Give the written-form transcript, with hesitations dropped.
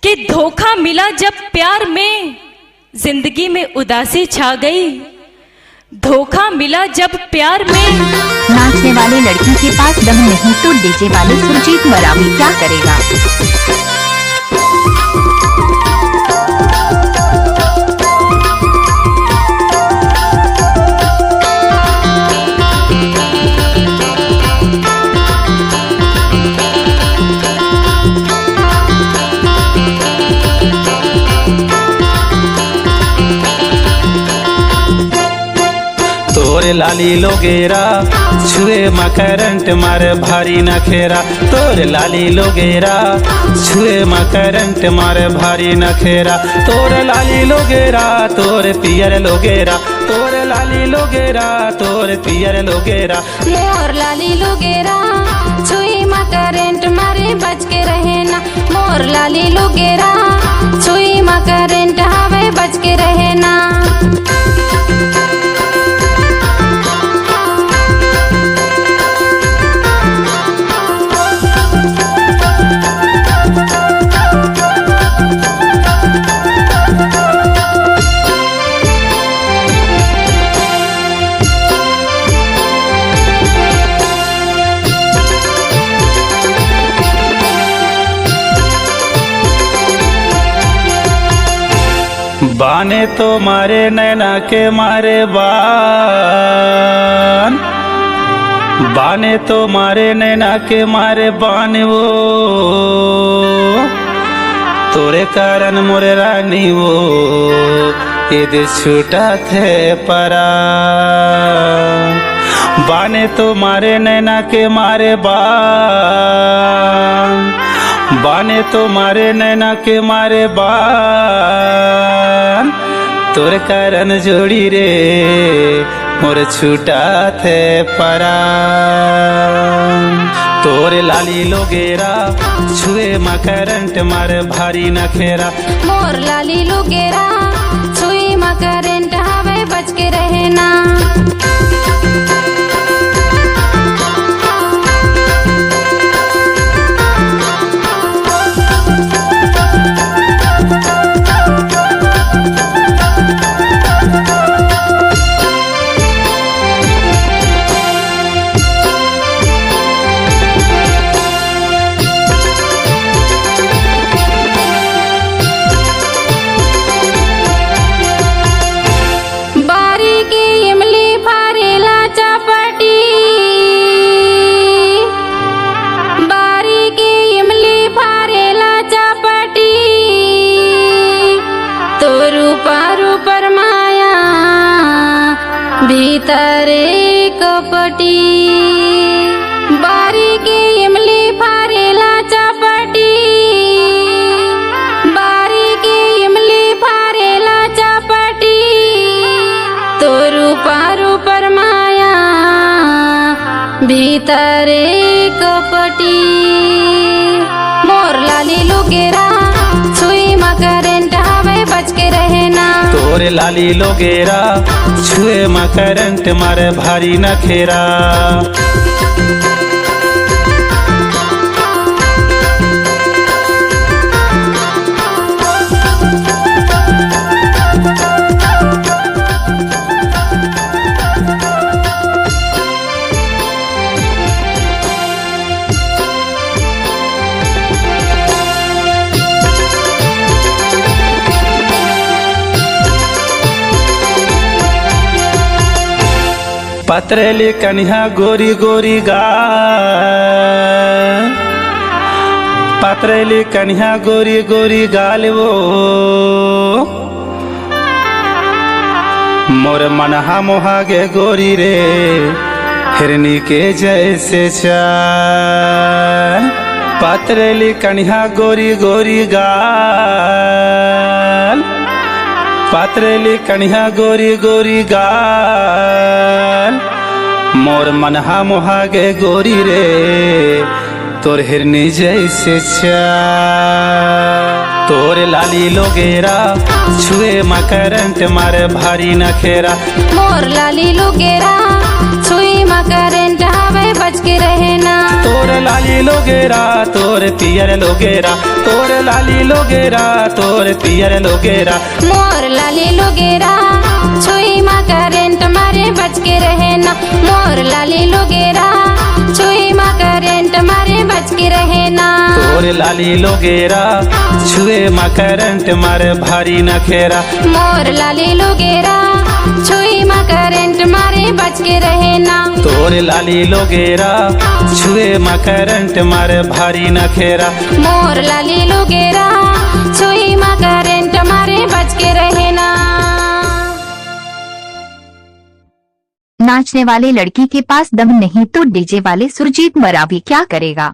कि धोखा मिला जब प्यार में, जिंदगी में उदासी छा गई। धोखा मिला जब प्यार में। नाचने वाले लड़की के पास दम नहीं तो डीजे वाले सुरजीत मरावी क्या करेगा। तोरे लाली लोगेरा छुए मा करंट मारे भारी नखेरा। तोरे लाली लोगेरा छुए मा करंट मारे भारी नखेरा। तोरे लाली लोगेरा तोरे पियर लोगेरा। तोरे लाली लोगेरा तोरे पियर लोगेरा। मोर लाली लोगेरा छुई मा करंट मारे बच के रहे ना। मोर लाली लोगेरा छुई मा करंट हवे बच के रहे ना। बाने तो मारे नैना के मारे बान। बाने तो मारे नैना के मारे बान वो। तोरे कारण मोरे रानी वो यदि छूटा थे परान। बाने तो मारे नैना के मारे बान। बाने तो मारे नैना के मारे बान। तोरे कारण जोड़ी रे मोर छूटा थे परान। तोरे लाली लोगेरा छुए मा करंट मारे भारी नखेरा। मोर लाली लोगेरा छुई मा करंट हवे बच के रहे ना। भीतरे कपटी बारी के इमली फारेला चपटी। बारी के इमली फारेला चपटी। तोरू पारू पर माया भीतरे कपटी। मोर लाली लोगेरा छुई मा करंट हवे बच के रहे ना। तोरे लाली लोगेरा छुए मा करंट मारे भारी नखेरा। पतरेली कन्हा गोरी गोरी गाल। पतरेली कन्हा गोरी गोरी गाल वो। मोर मनहा मोहागे गोरी रे हिरनी के जैसे चाल। पतरेली कन्हा गोरी गोरी गाल। पतरेली कन्हा गोरी गोरी गाल। मोर मनहा मोहागे गोरी रे तोर हिरनी जैसे चाल। तोरे लाली लोगेरा छुए मा करंट मारे भारी नखेरा। मोर लाली लोगेरा छुई मा करंट हवे बच के रहना। तोर लाली लोगेरा तोर पियर लोगेरा, तोर लाली लोगेरा तोर पियर लोगेरा। मोर लाली लोगेरा छुई माँ करेंट मारे बच के रहना। मोर लाली लोगेरा छुई माँ करेंट मारे बच के रहना। तोर लाली लोगेरा छुए माँ करंट मारे भारी नखेरा। मोर लाली लोगेरा छुई माँ करेंट मारे बच के रहना। तोर लाली लोगेरा छुए माँ करंट मारे भारी नखेरा। मोर लाली लोगेरा छुई माँ करेंट मारे बच के रहना। नाचने वाले लड़की के पास दम नहीं तो डीजे वाले सुरजीत मरावी क्या करेगा।